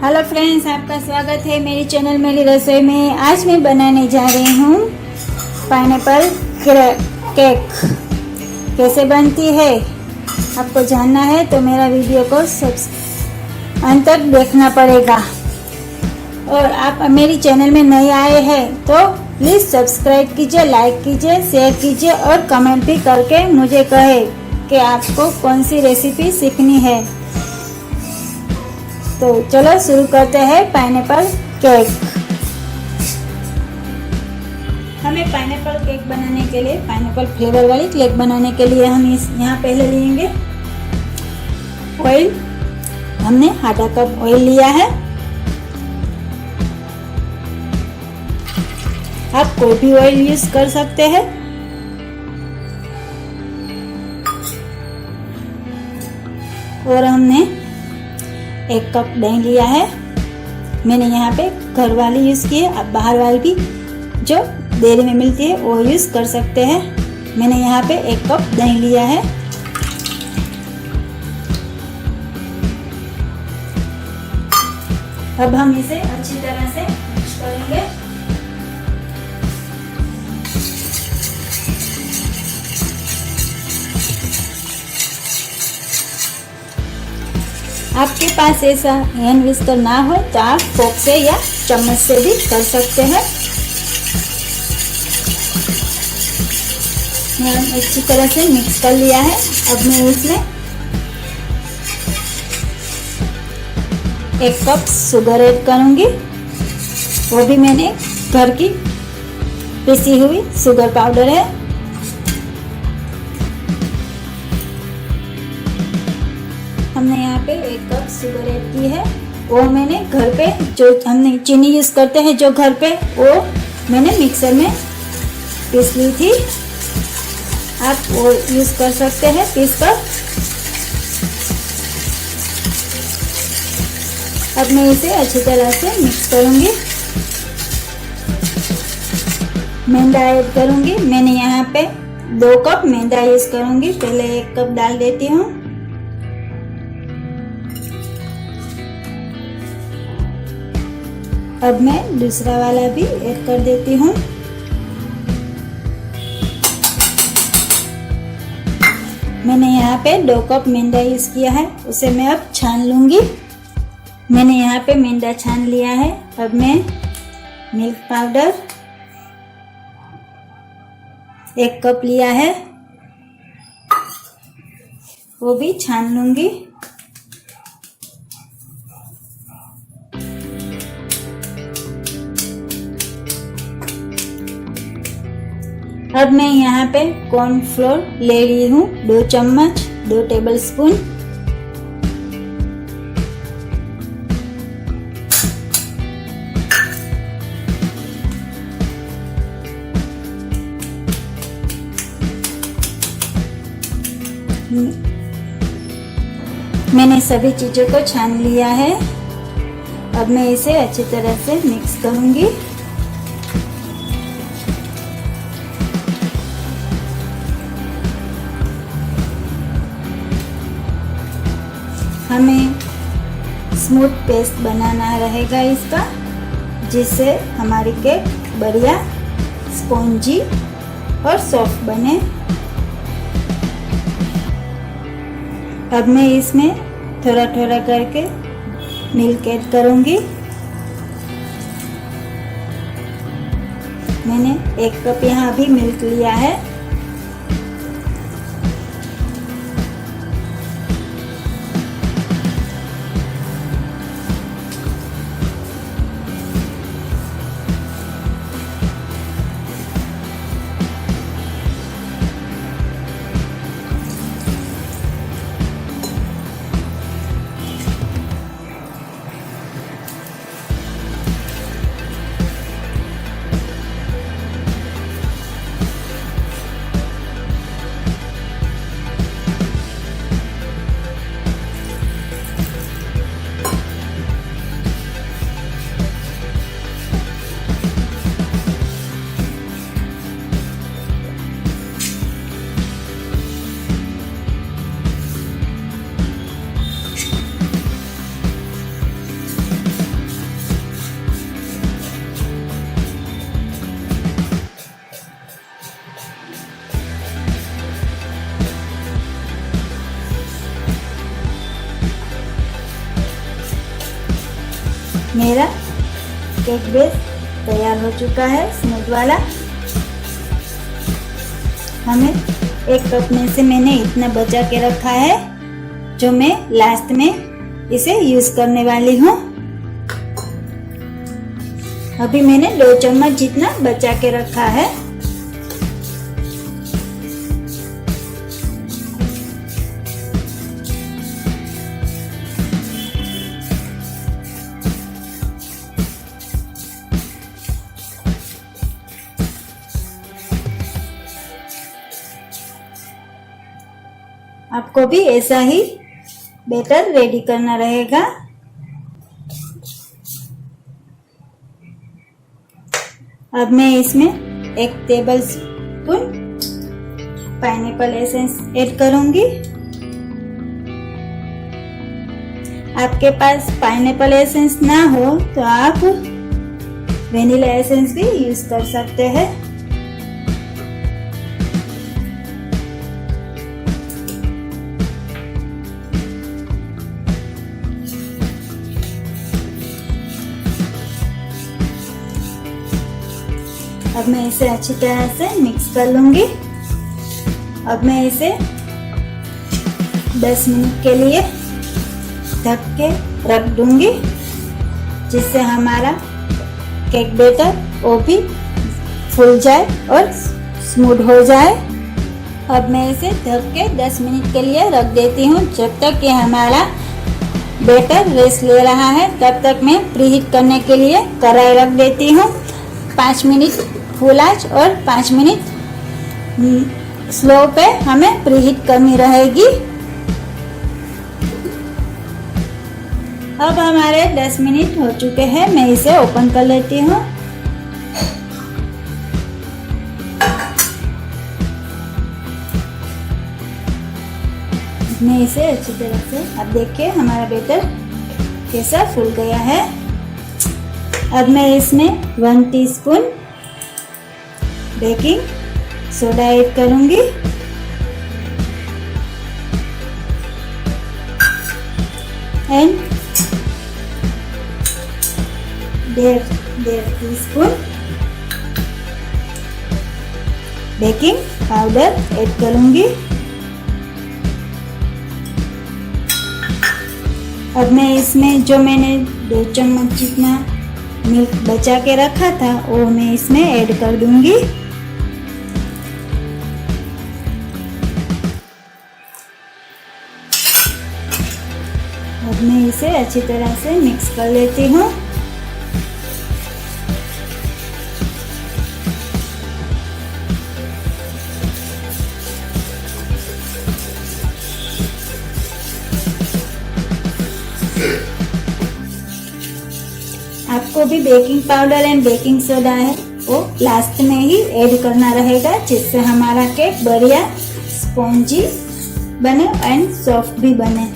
Hello friends, आपका स्वागत है मेरी चैनल मेरी रसोई में। आज मैं बनाने जा रही हूँ पाइनएप्पल केक। कैसे बनती है आपको जानना है तो मेरा वीडियो को अंत तक देखना पड़ेगा। और आप मेरी चैनल में नए आए हैं तो प्लीज़ सब्सक्राइब कीजिए, लाइक कीजिए, शेयर कीजिए और कमेंट भी करके मुझे कहे कि आपको कौन सी रेसिपी सीखनी है। तो चलो शुरू करते हैं पाइनएप्पल केक। हमें पाइनएप्पल केक बनाने के लिए, पाइनएप्पल फ्लेवर वाली केक बनाने के लिए हम यहाँ पहले लेंगे ऑयल। हमने आधा कप ऑयल लिया है। आप कोई भी ऑयल यूज कर सकते हैं। और हमने 1 कप दही लिया है। मैंने यहाँ पे घर वाली यूज़ की है, आप बाहर वाली भी जो डेयरी में मिलती है वो यूज़ कर सकते हैं। मैंने यहाँ पे 1 कप दही लिया है। अब हम इसे अच्छी तरह से मिक्स करेंगे। आपके पास ऐसा हैंड विस्कर ना हो तो आप फोक से या चम्मच से भी कर सकते हैं। मैंने अच्छी तरह से मिक्स कर लिया है। अब मैं इसमें 1 कप शुगर ऐड करूंगी। वो भी मैंने घर की पिसी हुई शुगर पाउडर है। हमने यहाँ पे 1 कप शुगर ऐड की है। वो मैंने घर पे जो हमने चीनी यूज करते हैं जो घर पे, वो मैंने मिक्सर में पीस ली थी। आप वो यूज कर सकते हैं पीस कर। अब मैं इसे अच्छी तरह से मिक्स करूंगी। मैदा ऐड करूंगी। मैंने यहाँ पे 2 कप मैदा यूज करूंगी। पहले 1 कप डाल देती हूँ। अब मैं दूसरा वाला भी ऐड कर देती हूँ। मैंने यहाँ पे 2 कप मैदा यूज किया है, उसे मैं अब छान लूंगी। मैंने यहाँ पे मैदा छान लिया है। अब मैं मिल्क पाउडर 1 कप लिया है, वो भी छान लूंगी। अब मैं यहाँ पे कॉर्नफ्लोर ले ली हूँ 2 चम्मच, 2 टेबल स्पून। मैंने सभी चीजों को छान लिया है। अब मैं इसे अच्छी तरह से मिक्स करूंगी। हमें स्मूथ पेस्ट बनाना रहेगा इसका, जिससे हमारी केक बढ़िया स्पॉन्जी और सॉफ्ट बने। अब मैं इसमें थोड़ा थोड़ा करके मिल्क ऐड करूंगी। मैंने 1 कप यहाँ भी मिल्क लिया है। मेरा केक बेस तैयार हो चुका है, स्मूथ वाला। हमें एक कप में से मैंने इतना बचा के रखा है, जो मैं लास्ट में इसे यूज करने वाली हूँ। अभी मैंने 2 चम्मच जितना बचा के रखा है। आपको भी ऐसा ही बैटर रेडी करना रहेगा। अब मैं इसमें 1 table spoon pineapple essence add करूंगी। आपके पास पाइनएप्पल एसेंस ना हो तो आप वेनिला एसेंस भी यूज कर सकते हैं। अब मैं इसे अच्छी तरह से मिक्स कर लूंगी। अब मैं इसे 10 मिनट के लिए ढक के रख दूंगी, जिससे हमारा केक बैटर वो भी फूल जाए और स्मूथ हो जाए। अब मैं इसे ढक के 10 मिनट के लिए रख देती हूँ। जब तक ये हमारा बैटर रेस्ट ले रहा है, तब तक मैं प्रीहीट करने के लिए कढ़ाई रख देती हूँ। 5 मिनट फुल आंच और 5 मिनट स्लो पे हमें प्रीहीट करनी रहेगी। अब हमारे 10 मिनट हो चुके हैं। मैं इसे ओपन कर लेती हूँ। मैं इसे अच्छी तरह से, अब देखिए हमारा बैटर कैसा फूल गया है। अब मैं इसमें 1 टीस्पून बेकिंग सोडा ऐड करूंगी and 1.5 teaspoon baking powder add करूंगी। अब मैं इसमें जो मैंने 2 चम्मच जितना मिल्क बचा के रखा था वो मैं इसमें ऐड कर दूंगी। अब मैं इसे अच्छी तरह से मिक्स कर लेती हूँ। आपको भी baking powder and baking soda है वो लास्ट में ही ऐड करना रहेगा, जिससे हमारा केक बढ़िया स्पॉन्जी बने एंड सॉफ्ट भी बने।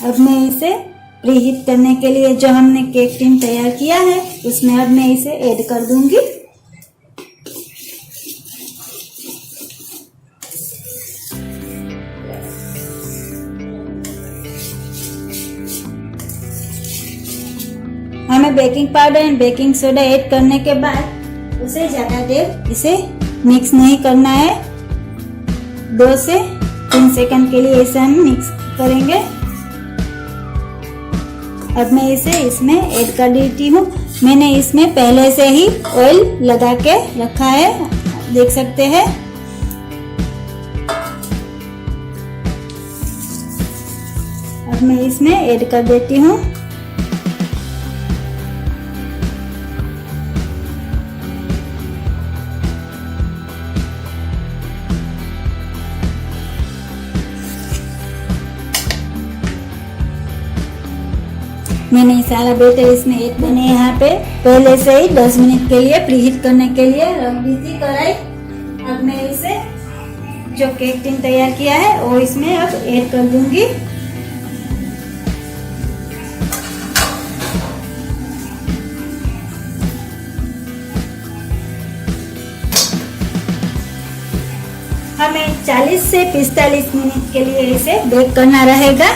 अब मैं इसे प्रीहीट करने के लिए जो हमने केक टिन तैयार किया है उसमें अब मैं इसे ऐड कर दूंगी। हमें baking powder and baking soda add करने के बाद उसे ज्यादा देर इसे मिक्स नहीं करना है। 2 से 3 सेकंड के लिए इसे हम मिक्स करेंगे। अब मैं इसे इसमें ऐड कर देती हूँ। मैंने इसमें पहले से ही ऑयल लगा के रखा है, देख सकते हैं। अब मैं इसमें ऐड कर देती हूँ। मैंने सारा बैटर इसमें ऐड मैंने यहाँ पे पहले से ही 10 मिनट के लिए प्रीहीट करने के लिए रख दी थी कढ़ाई। अब मैं इसे जो केक टिन तैयार किया है वो इसमें अब ऐड कर दूंगी। 40 से 45 मिनट के लिए इसे बेक करना रहेगा।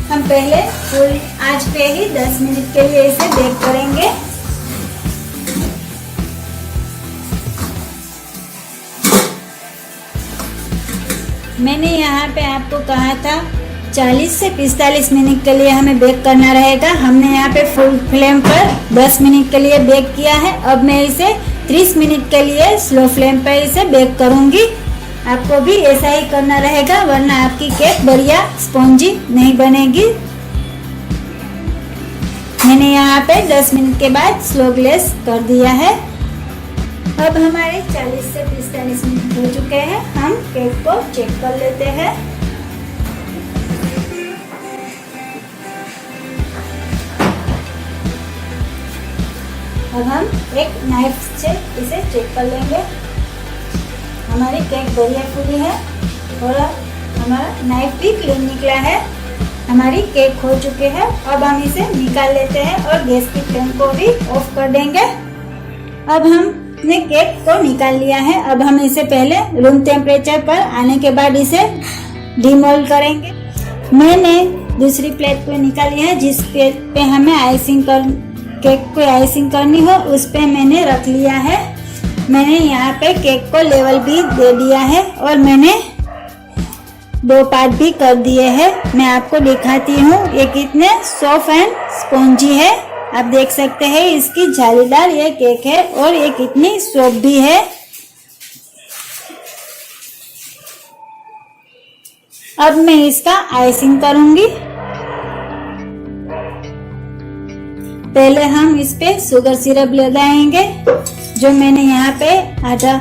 हम पहले फुल आंच पे ही 10 मिनट के लिए इसे बेक करेंगे। मैंने यहाँ पे आपको कहा था 40 से 45 मिनट के लिए हमें बेक करना रहेगा। हमने यहाँ पे फुल फ्लेम पर 10 मिनट के लिए बेक किया है। अब मैं इसे 30 मिनट के लिए स्लो फ्लेम पर इसे बेक करूँगी। आपको भी ऐसा ही करना रहेगा, वरना आपकी केक बढ़िया स्पॉन्जी नहीं बनेगी। मैंने यहाँ पे 10 मिनट के बाद स्लो ग्लेस कर दिया है। अब हमारे 40 से 45 मिनट हो चुके हैं। हम केक को चेक कर लेते हैं। अब हम एक नाइफ से इसे चेक कर लेंगे। हमारी केक बढ़िया फूली है और हमारा नाइफ भी क्लीन निकला है। हमारी केक हो चुके हैं। अब हम इसे निकाल लेते हैं और गैस की फ्लेम को भी ऑफ कर देंगे। अब हमने केक को निकाल लिया है। अब हम इसे पहले रूम टेम्परेचर पर आने के बाद इसे डीमोल्ड करेंगे। मैंने दूसरी प्लेट को निकाल लिया है। जिस प्लेट पे हमें केक को आइसिंग करनी हो उस पे मैंने रख लिया है। मैंने यहाँ पे केक को लेवल भी दे दिया है और मैंने 2 पार्ट भी कर दिए हैं। मैं आपको दिखाती हूँ ये कितने सॉफ्ट एंड स्पॉन्जी है। आप देख सकते हैं इसकी जालीदार ये केक है और ये कितनी सॉफ्ट भी है। अब मैं इसका आइसिंग करूंगी। पहले हम इस पे शुगर सिरप लगाएंगे। जो मैंने यहाँ पे आधा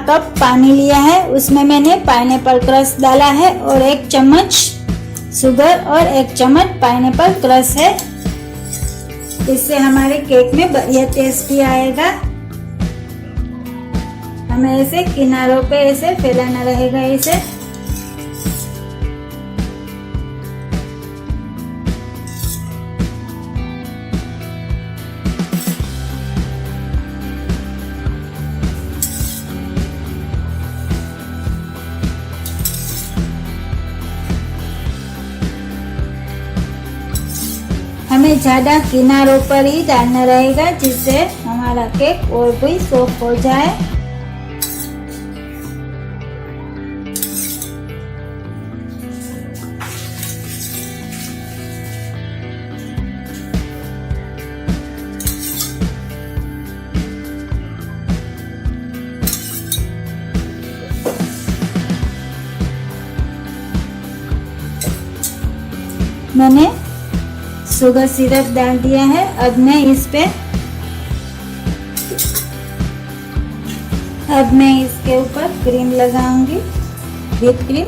कप पानी लिया है उसमें मैंने पाइनएप्पल क्रश डाला है और 1 चम्मच शुगर और 1 चम्मच पाइनएप्पल क्रश है। इससे हमारे केक में बढ़िया टेस्ट भी आएगा। हमें इसे किनारों पे ऐसे फैलाना रहेगा। इसे हमें ज्यादा किनारों पर ही डालना रहेगा जिससे हमारा केक और भी सॉफ्ट हो जाए। मैंने शुगर सिरप डाल दिया है। अब मैं इसके ऊपर क्रीम लगाऊंगी, व्हिप क्रीम।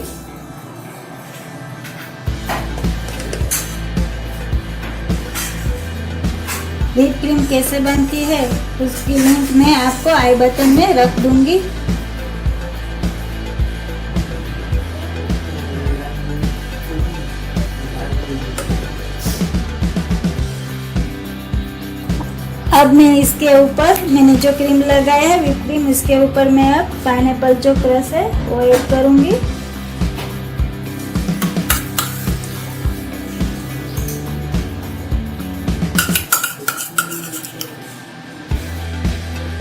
व्हिप क्रीम कैसे बनती है उसकी लिंक मैं आपको आई बटन में रख दूंगी। अब मैं इसके ऊपर मैंने जो क्रीम लगाया है व्हिप क्रीम, इसके ऊपर मैं अब पाइनएप्पल जो क्रश है वो ऐड करूंगी।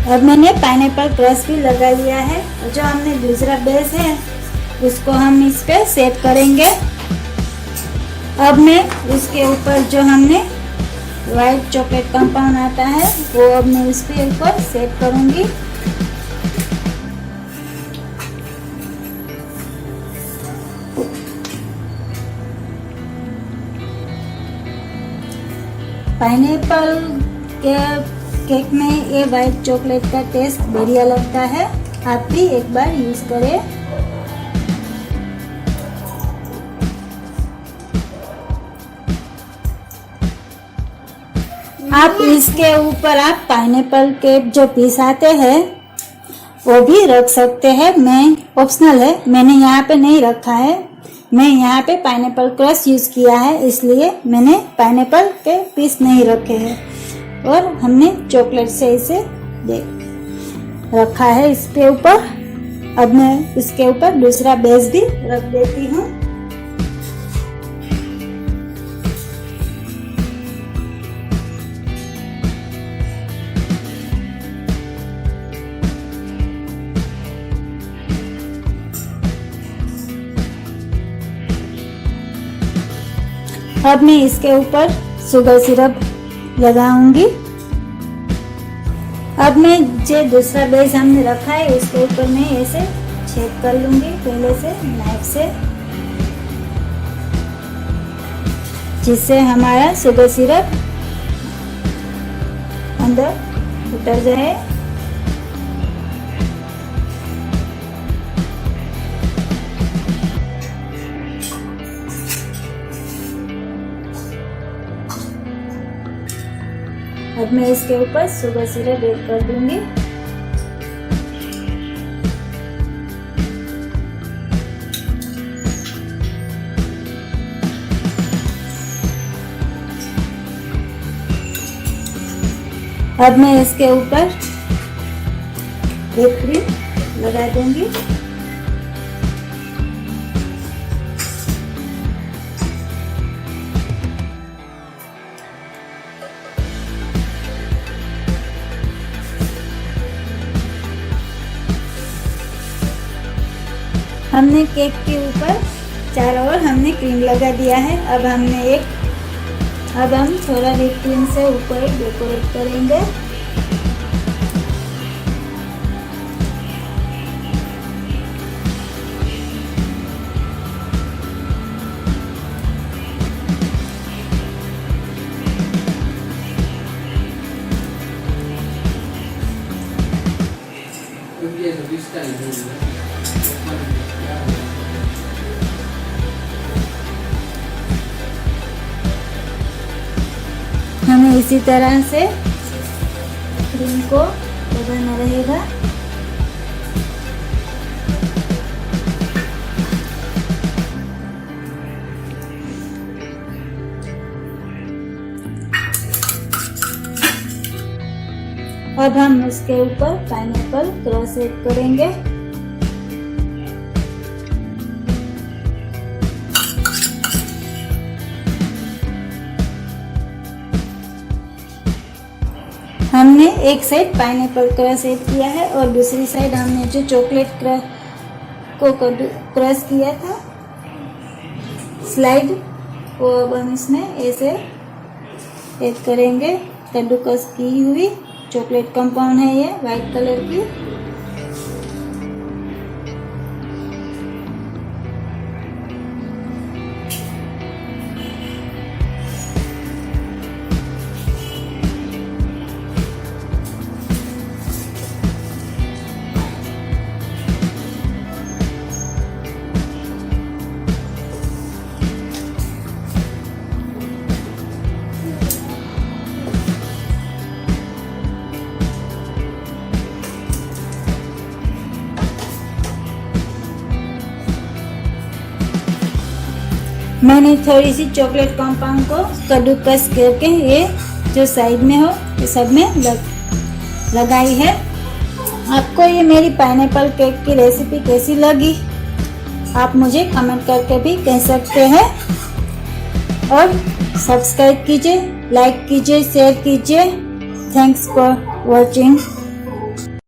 अब मैंने पाइनएप्पल क्रश भी लगा लिया है। जो हमने दूसरा बेस है उसको हम इस पे सेट करेंगे। अब मैं उसके ऊपर जो हमने व्हाइट चॉकलेट कंपाउंड आता है वो अब मैं इसके ऊपर सेट करूंगी। पाइनएप्पल के केक में ये व्हाइट चॉकलेट का टेस्ट बढ़िया लगता है। आप भी एक बार यूज करें। आप इसके ऊपर आप पाइनएप्पल के जो पीस आते हैं वो भी रख सकते हैं। मैं ऑप्शनल है, मैंने यहाँ पे नहीं रखा है। मैं यहाँ पे पाइनएप्पल क्रश यूज किया है इसलिए मैंने पाइनएप्पल के पीस नहीं रखे हैं और हमने चॉकलेट से इसे रखा है इसके ऊपर। अब मैं इसके ऊपर दूसरा बेस भी रख देती हूँ। अब मैं इसके ऊपर शुगर सिरप लगाऊंगी। अब मैं जो दूसरा बेस हमने रखा है उसके ऊपर मैं ऐसे छेद कर लूंगी पहले से नाइफ से, जिससे हमारा शुगर सिरप अंदर उतर जाए। अब मैं इसके ऊपर शुगर सिरप ऐड कर दूंगी। अब मैं इसके ऊपर व्हिप क्रीम लगा दूंगी। हमने केक के ऊपर चारों ओर हमने क्रीम लगा दिया है। अब हम थोड़ा व्हिप क्रीम से ऊपर डेकोरेट करेंगे। हमें इसी तरह से क्रीम को लगाना रहेगा। अब हम इसके ऊपर पाइनएप्पल क्रश ऐड करेंगे। हमने एक साइड पाइनएप्पल क्रश ऐड किया है और दूसरी साइड हमने जो चॉकलेट को क्रश किया था स्लाइड को अब हम इसमें ऐसे ऐड करेंगे। कद्दूकस की हुई चॉकलेट कंपाउंड है ये वाइट कलर की। मैंने थोड़ी सी चॉकलेट कंपाउंड को कद्दूकस करके ये जो साइड में हो ये सब में लगाई है। आपको ये मेरी पाइनएप्पल केक की रेसिपी कैसी लगी आप मुझे कमेंट करके भी कह सकते हैं। और सब्सक्राइब कीजिए, लाइक कीजिए, शेयर कीजिए। Thanks for watching.